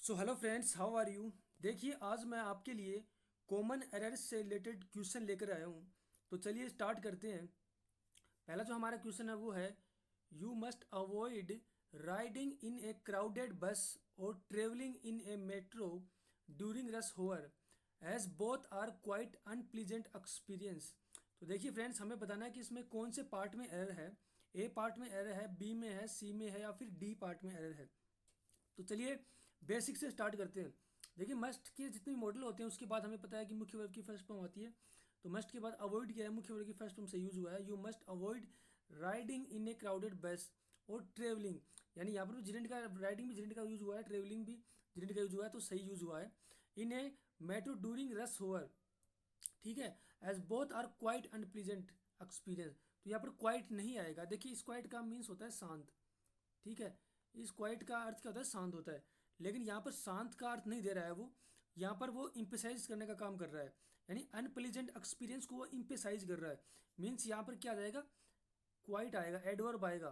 So hello friends, how are you. देखिए, आज मैं आपके लिए कॉमन एरर्स से रिलेटेड क्वेश्चन लेकर आया हूँ। तो चलिए स्टार्ट करते हैं। पहला जो हमारा क्वेश्चन है वो है, you must avoid riding in a crowded bus और travelling in a metro during rush hour as both are quite unpleasant experience. तो देखिए फ्रेंड्स, हमें बताना है कि इसमें कौन से पार्ट में एरर है। ए पार्ट में एरर है, बी में है, सी में है या फिर डी पार्ट में एरर है। तो चलिए बेसिक से स्टार्ट करते हैं। देखिए, मस्ट के जितने भी मॉडल होते हैं उसके बाद हमें पता है कि मुख्य वर्ब की फर्स्ट फॉर्म आती है। तो मस्ट के बाद अवॉइड किया है, मुख्य वर्ब की फर्स्ट फॉर्म से यूज हुआ है। You must avoid riding in a crowded bus और ट्रेवलिंग, यानी यहाँ पर भी जिरेंट का, राइडिंग भी जिरेंट का यूज हुआ है, ट्रेवलिंग भी जिरेंट का यूज हुआ है, तो सही यूज हुआ है। In a metro during rush hour, ठीक है, as both are quite unpleasant experience. तो यहाँ पर क्वाइट नहीं आएगा। देखिए, इस क्वाइट का मीन्स होता है शांत, ठीक है। इस क्वाइट का अर्थ क्या होता है? शांत होता है। लेकिन यहाँ पर शांत का अर्थ नहीं दे रहा है वो, यहाँ पर वो इम्पेसाइज करने का काम कर रहा है, यानी अनप्लीजेंट एक्सपीरियंस को वो इम्पेसाइज कर रहा है। मीन्स यहाँ पर क्या आ जाएगा? क्वाइट आएगा, एडवर्ब आएगा,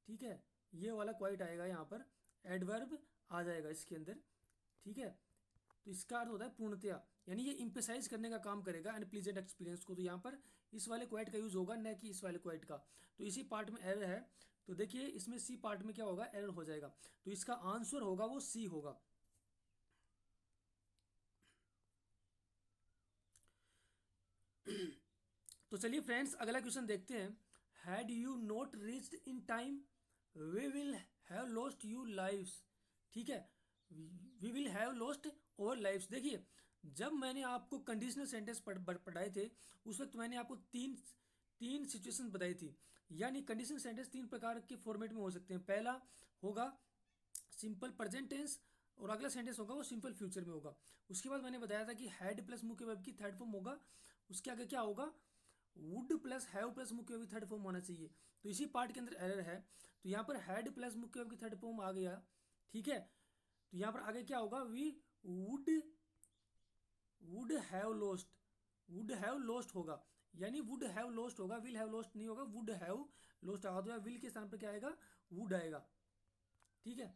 ठीक है। ये वाला क्वाइट आएगा, यहाँ पर एडवर्ब आ जाएगा इसके अंदर, ठीक है। तो इसका अर्थ होता है पूर्णतया, यानी ये इम्पेसाइज करने का काम करेगा अनप्लीजेंट एक्सपीरियंस को। तो यहाँ पर इस वाले क्वाइट का यूज होगा, न कि इस वाले क्वाइट का। तो इसी पार्ट में एरर है। तो देखिए, इसमें सी पार्ट में क्या होगा? एरर हो जाएगा। तो इसका आंसर होगा वो सी होगा। तो चलिए फ्रेंड्स, अगला क्वेश्चन देखते हैं। Had you not reached in time we will have lost you lives, ठीक है। We will have lost over lives. देखिए, जब मैंने आपको कंडीशनल सेंटेंस पढ़ाए थे, उस वक्त मैंने आपको तीन तीन सिचुएशन बताई थी। यानी कंडीशनल सेंटेंस तीन प्रकार के फॉर्मेट में हो सकते हैं। पहला होगा सिंपल प्रेजेंट टेंस, और अगला सेंटेंस होगा वो सिंपल फ्यूचर में होगा। उसके बाद मैंने बताया था कि हैड प्लस मुख्य वर्ब की थर्ड फॉर्म होगा। उसके आगे क्या होगा? वुड प्लस हैव प्लस मुख्य वर्ब की थर्ड फॉर्म होना चाहिए। तो इसी पार्ट के अंदर एरर है। तो यहाँ पर हैड प्लस मुख्य वर्ब की थर्ड फॉर्म आ गया, ठीक है। तो यहाँ पर आगे क्या होगा? We would would have lost, would have lost होगा, यानी वुड हैव लॉस्ट होगा, विल हैव लॉस्ट नहीं होगा, वुड हैव लॉस्ट आएगा। तो विल के स्थान पर क्या आएगा? वुड आएगा, ठीक है।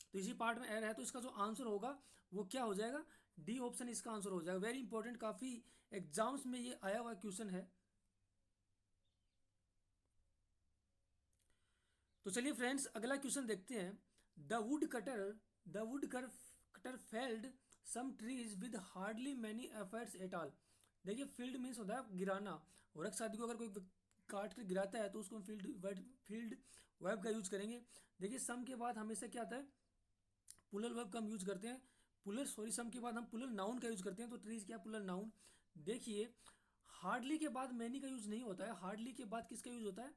तो इसी पार्ट में एरर है। तो इसका जो आंसर होगा वो क्या हो जाएगा? डी ऑप्शन इसका आंसर हो जाएगा। वेरी इंपॉर्टेंट, काफी एग्जाम्स में ये आया हुआ क्वेश्चन है। तो चलिए फ्रेंड्स, अगला क्वेश्चन देखते हैं। The wood cutter felled some trees with hardly many efforts at all. देखिए, फील्ड मीन्स होता है गिराना, और एक शादी को अगर कोई काट कर गिराता है तो उसको हम फील्ड वर्ब का यूज करेंगे। देखिए, सम के बाद हमेशा क्या आता है? पुलर वर्ब का हम यूज करते हैं। सम के बाद हम पुलर नाउन का यूज करते हैं। तो ट्रीज क्या? Puller noun. देखिए, हार्डली के बाद मैनी का यूज नहीं होता है। हार्डली के बाद किसका यूज होता है?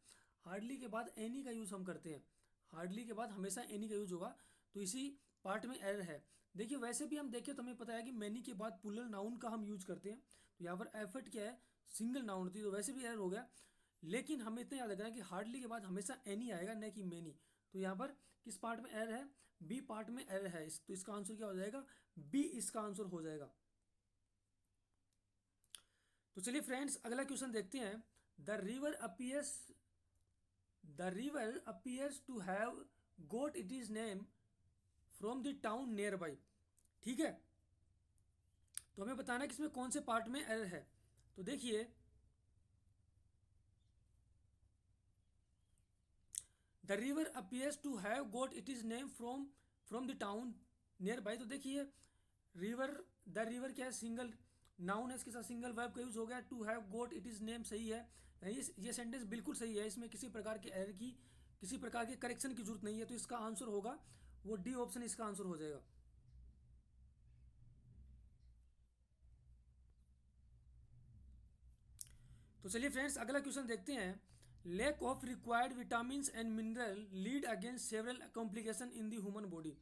हार्डली के बाद एनी का यूज हम करते हैं। हार्डली के बाद हमेशा एनी का यूज होगा। तो इसी पार्ट में एरर है। देखिए, वैसे भी हम देखें तो हमें पता है कि मैनी के बाद पुलर नाउन का हम यूज करते हैं। तो यहाँ पर एफर्ट क्या है? सिंगल नाउन होती है, तो वैसे भी एरर हो गया। लेकिन हमें इतना याद रखना है कि हार्डली के बाद हमेशा एनी आएगा, न कि मैनी। तो यहाँ पर किस पार्ट में एरर है? बी पार्ट में एरर है। तो इसका आंसर क्या हो जाएगा? बी इसका आंसर हो जाएगा। तो चलिए फ्रेंड्स, अगला क्वेश्चन देखते हैं। The river appears to have got it is name from the town nearby, ठीक है। तो हमें बताना है कि इसमें कौन से पार्ट में एरर है। तो देखिए, the river appears to have got it is name from the town nearby. तो देखिए, रिवर, द रिवर क्या है? सिंगल नाउन है, इसके साथ सिंगल वर्ब का यूज हो गया। To have got it is name सही है, ये सेंटेंस बिल्कुल सही है। इसमें किसी प्रकार के एरर की, किसी प्रकार के करेक्शन की जरूरत नहीं है। तो इसका आंसर होगा वो डी ऑप्शन इसका आंसर हो जाएगा। तो चलिए फ्रेंड्स, अगला क्वेश्चन देखते हैं। Lack of required vitamin and mineral lead against several complication in the human body.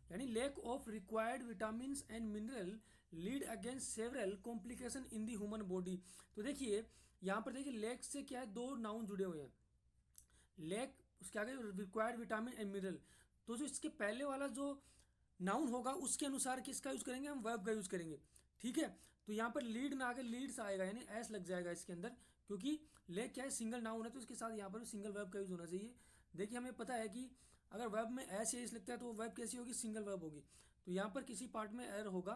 यानी lack of required vitamin and mineral lead against several complication in the human body. तो देखिए, यहाँ पर देखिए, लैक से क्या है? दो नाउन जुड़े हुए हैं। लैक, उसके आगे रिक्वायर्ड विटामिन एंड मिनरल। तो जो इसके पहले वाला जो नाउन होगा उसके अनुसार किसका यूज करेंगे? हम वर्ब का यूज करेंगे, ठीक है। तो यहाँ पर लीड में आगे लीड्स आएगा, यानी एस लग जाएगा इसके अंदर, क्योंकि लेक क्या है? सिंगल नाउन है, तो इसके साथ यहाँ पर सिंगल वर्ब का यूज होना चाहिए। देखिए, हमें पता है कि अगर वर्ब में एस या इस लिखता है तो वो वर्ब कैसी होगी, सिंगल वर्ब होगी। तो यहाँ पर किसी पार्ट में एरर होगा,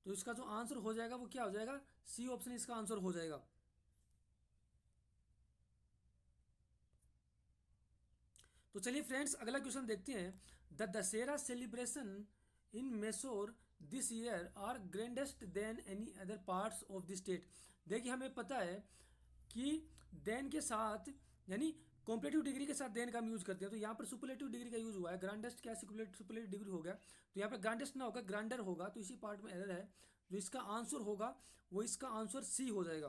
तो इसका जो आंसर हो जाएगा वो क्या हो जाएगा, सी ऑप्शन इसका आंसर हो जाएगा। तो चलिए फ्रेंड्स अगला क्वेश्चन देखते हैं। The Dussehra celebration in Mysore this year are grandest than any other parts of the state. देखिए हमें पता है कि देन के साथ यानी कॉम्पलेटिव डिग्री के साथ देन का हम यूज करते हैं, तो यहाँ पर सुपरलेटिव डिग्री का यूज हुआ है। ग्रांडेस्ट क्या सुपरलेटिव डिग्री हो गया, तो यहाँ पर ग्रांडेस्ट ना होगा ग्रांडर होगा, तो इसी पार्ट में एरर है। जो इसका आंसर होगा वो इसका आंसर सी हो जाएगा।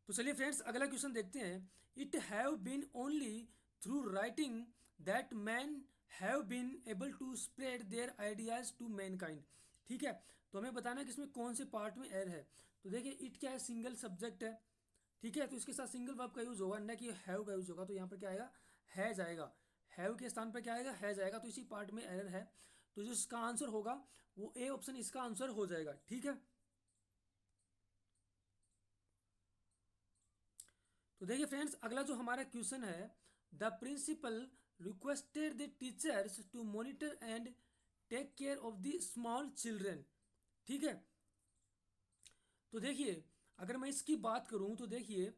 तो चलिए फ्रेंड्स अगला क्वेश्चन देखते हैं। It have been only through writing that man have been able to spread their ideas to mankind. ठीक है, तो हमें बताना है कि इसमें कौन से पार्ट में एरर है। तो देखिए इट क्या है, सिंगल सब्जेक्ट है। ठीक है, तो इसके साथ सिंगल वर्ब का यूज होगा, न कि हैव का यूज होगा। तो यहाँ पर क्या आएगा, है जाएगा। हैव के स्थान पर क्या आएगा, है जाएगा। तो इसी पार्ट में एरर है, तो जो इसका आंसर होगा वो ए ऑप्शन इसका आंसर हो जाएगा। ठीक है, तो देखिए फ्रेंड्स अगला जो हमारा क्वेश्चन है, the principal requested the teachers to monitor and take care of the small children. ठीक है, तो देखिए अगर मैं इसकी बात करूं तो देखिए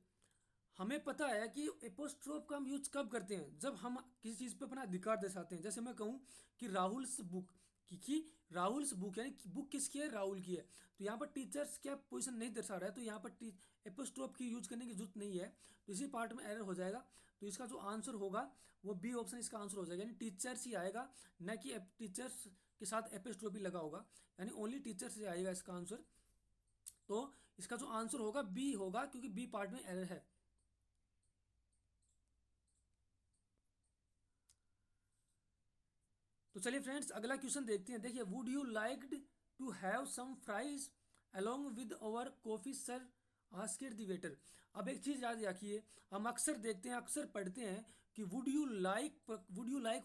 हमें पता है कि एपोस्ट्रोफ का हम यूज कब करते हैं, जब हम किसी चीज़ पे अपना अधिकार दर्शाते हैं। जैसे मैं कहूँ कि राहुल्स बुक, कि राहुल्स बुक यानी कि बुक किसकी है, राहुल की है। तो यहाँ पर टीचर्स क्या पोजीशन नहीं दर्शा रहा है, तो यहाँ पर एपोस्ट्रोफ की यूज करने की जरूरत नहीं है, तो इसी पार्ट में एरर हो जाएगा। तो इसका जो आंसर होगा वो बी ऑप्शन इसका आंसर हो जाएगा, यानी टीचर्स ही आएगा, न कि टीचर्स के साथ एपोस्ट्रोफी लगा होगा, यानी ओनली टीचर्स से आएगा इसका आंसर। तो इसका जो आंसर होगा बी होगा, क्योंकि बी पार्ट में एरर है। तो चलिए फ्रेंड्स अगला क्वेश्चन देखते हैं। देखिए would you like to have some fries along with our coffee sir, asked the waiter. अब एक चीज़ याद रखिए, हम अक्सर देखते हैं, अक्सर पढ़ते हैं कि वुड यू लाइक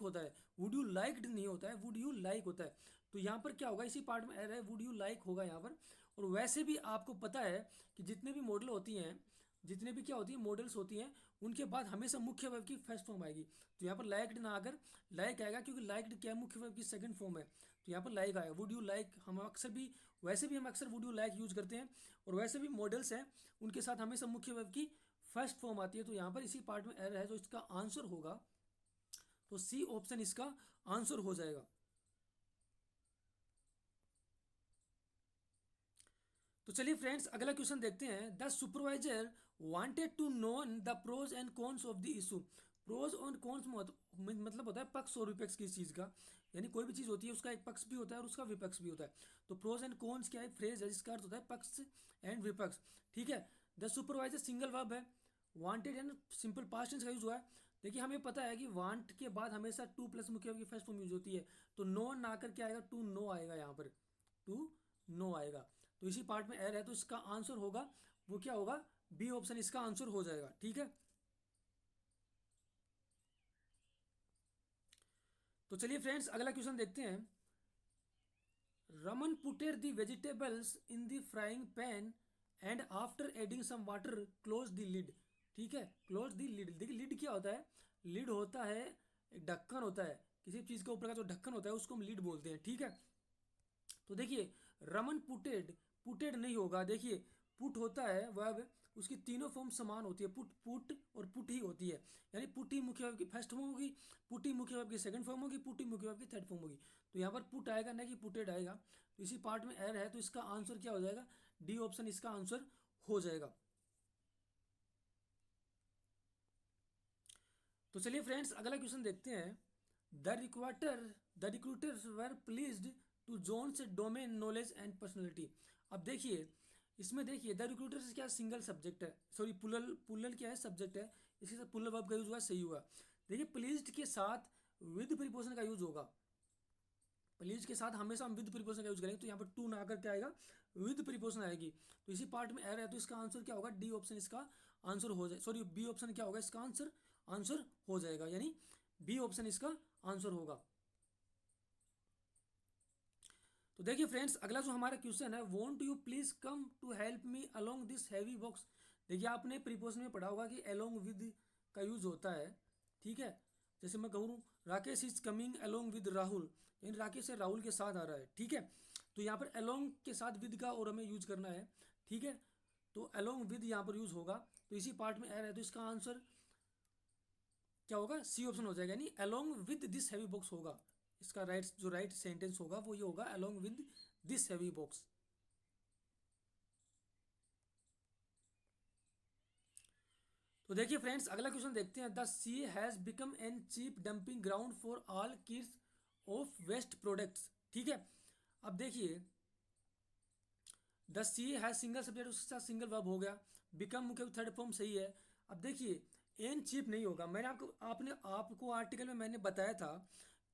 होता है, वुड यू लाइक्ड नहीं होता है, वुड यू लाइक होता है। तो यहाँ पर क्या होगा, इसी पार्ट में एरर है, वुड यू लाइक होगा यहाँ पर। और वैसे भी आपको पता है कि जितने भी मॉडल होती हैं, जितने भी क्या होती है मॉडल्स होती हैं, उनके बाद हमेशा मुख्य वर्ब की फर्स्ट फॉर्म आएगी। तो यहाँ पर लाइक्ड ना आकर लाइक आएगा, क्योंकि लाइक्ड क्या है, मुख्य वर्ब की सेकंड फॉर्म है। तो यहाँ पर लाइक आएगा। वुड यू लाइक हम अक्सर भी, वैसे भी हम अक्सर वुड यू लाइक यूज करते हैं, और वैसे भी मॉडल्स हैं उनके साथ हमेशा मुख्य वर्ब की फर्स्ट फॉर्म आती है। तो यहाँ पर इसी पार्ट में एरर है, जो इसका आंसर होगा तो सी ऑप्शन इसका आंसर हो जाएगा। तो चलिए फ्रेंड्स अगला क्वेश्चन देखते हैं। The supervisor wanted to known the pros and cons of the issue. Pros और कॉन्स मतलब होता है पक्ष और विपक्ष किस चीज़ का, यानी कोई भी चीज़ होती है उसका एक पक्ष भी होता है और उसका विपक्ष भी होता है। तो प्रोज एंड कॉन्स क्या है, फ्रेज है जिसका अर्थ होता है पक्ष एंड विपक्ष। ठीक है, द सुपरवाइजर सिंगल वर्ब है, wanted and simple past tense का यूज हुआ है। देखिए हमें पता है कि वांट के बाद हमेशा टू प्लस मुख्य वर्ब की फर्स्ट फॉर्म यूज होती है, तो नो ना आकर क्या आएगा, टू नो आएगा, यहाँ पर टू नो आएगा। तो इसी पार्ट में एरर है, तो इसका आंसर होगा वो क्या होगा, बी ऑप्शन इसका आंसर हो जाएगा। ठीक है, तो चलिए फ्रेंड्स अगला क्वेश्चन देखते हैं। Raman putted the vegetables in the frying pan and after adding some water close the lid. ठीक है, क्लोज द लिड। देखिए लिड क्या होता है, लिड होता है एक ढक्कन होता है, किसी चीज़ के ऊपर का जो ढक्कन होता है उसको हम लिड बोलते हैं। ठीक है, तो देखिए रमन पुटेड, पुटेड नहीं होगा। देखिए पुट होता है वर्ब, उसकी तीनों फॉर्म समान होती है, पुट पुट और पुट ही होती है, यानी पुट ही मुख्य वर्ब की फर्स्ट फॉर्म होगी, पुट ही मुख्य वर्ब की सेकंड फॉर्म होगी, पुट ही मुख्य वर्ब की थर्ड फॉर्म होगी। तो यहाँ पर पुट आएगा ना कि पुटेड आएगा, तो इसी पार्ट में एरर है, तो इसका आंसर क्या हो जाएगा, डी ऑप्शन इसका आंसर हो जाएगा। तो चलिए फ्रेंड्स अगला क्वेश्चन देखते हैं। The recruiters were pleased to joins domain knowledge and personality. अब देखिए इसमें देखिए द रिक्रूटर्स क्या सिंगल सब्जेक्ट है, सॉरी पुलल, पुलल क्या है सब्जेक्ट है, इसके साथ पुलल वर्ब का यूज हुआ, सही हुआ। देखिए प्लीज्ड के साथ विद प्रीपोजिशन का यूज होगा, प्लीज के साथ हमेशा हम विद प्रीपोजिशन का यूज करेंगे, तो यहाँ पर टू ना आकर क्या आएगा, विद प्रीपोजिशन आएगी। तो इसी पार्ट में एरर है, तो इसका आंसर क्या होगा, डी ऑप्शन इसका आंसर हो जाए, सॉरी बी ऑप्शन क्या होगा इसका आंसर, आंसर हो जाएगा, यानी बी ऑप्शन इसका आंसर होगा। तो देखिए फ्रेंड्स अगला जो हमारा क्वेश्चन है, won't you please come to help me along this heavy box. देखिए आपने प्रीपोजिशन में पढ़ा होगा कि अलोंग विद का यूज होता है, ठीक है। जैसे मैं कहूँ Rakesh is coming along with Rahul, यानी राकेश से राहुल के साथ आ रहा है, ठीक है। तो यहाँ पर अलोंग के साथ विद का और हमें यूज करना है, ठीक है। तो अलोंग विद यहाँ पर यूज होगा, तो इसी पार्ट में एर है, तो इसका आंसर क्या होगा, सी ऑप्शन हो जाएगा, यानी along with this heavy box होगा। इसका राइट सेंटेंस होगा वो ये होगा, along with this heavy box. तो देखिए फ्रेंड्स, अगला क्वेश्चन देखते हैं। The sea has become an cheap dumping ground for all kids of waste products, ठीक है। अब देखिए the sea has single subject, उसके साथ सिंगल वर्ब हो गया, बिकम मुख्य थर्ड फॉर्म सही है। अब देखिए एन चीप नहीं होगा, मैंने आपको आर्टिकल में मैंने बताया था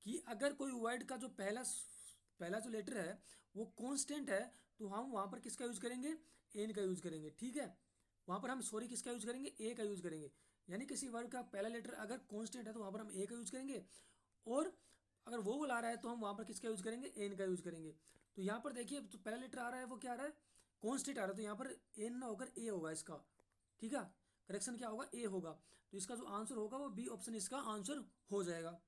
कि अगर कोई वर्ड का जो पहला जो लेटर है वो कांस्टेंट है तो हम वहाँ पर किसका यूज करेंगे, एन का यूज करेंगे, ठीक है। वहाँ पर हम सॉरी किसका यूज करेंगे, ए का यूज करेंगे। यानी किसी वर्ड का पहला लेटर अगर कांस्टेंट है तो वहाँ पर हम ए का यूज करेंगे, और अगर वो ला रहा है तो हम वहाँ पर किसका यूज करेंगे, एन का यूज करेंगे। तो यहाँ पर देखिए तो पहला लेटर आ रहा है वो क्या आ रहा है, कॉन्स्टेंट आ रहा है, तो यहाँ पर एन ना होकर ए होगा इसका, ठीक है। करेक्शन क्या होगा, ए होगा। तो इसका जो आंसर होगा वो बी ऑप्शन इसका आंसर हो जाएगा।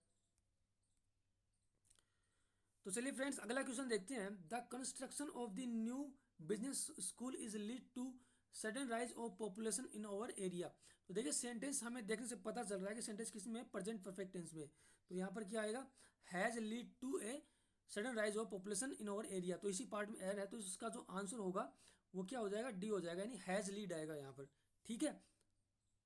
तो चलिए फ्रेंड्स अगला क्वेश्चन देखते हैं। The construction of the new business school is lead to sudden rise of population in our area. तो देखिए सेंटेंस हमें देखने से पता चल रहा है कि सेंटेंस किस में, प्रेजेंट परफेक्ट टेंस में। तो यहाँ पर क्या आएगा, has lead to a sudden rise of population in our area, तो इसी पार्ट में एर है, तो इसका जो आंसर होगा वो क्या हो जाएगा, डी हो जाएगा, यानी हैज लीड आएगा यहाँ पर, ठीक है।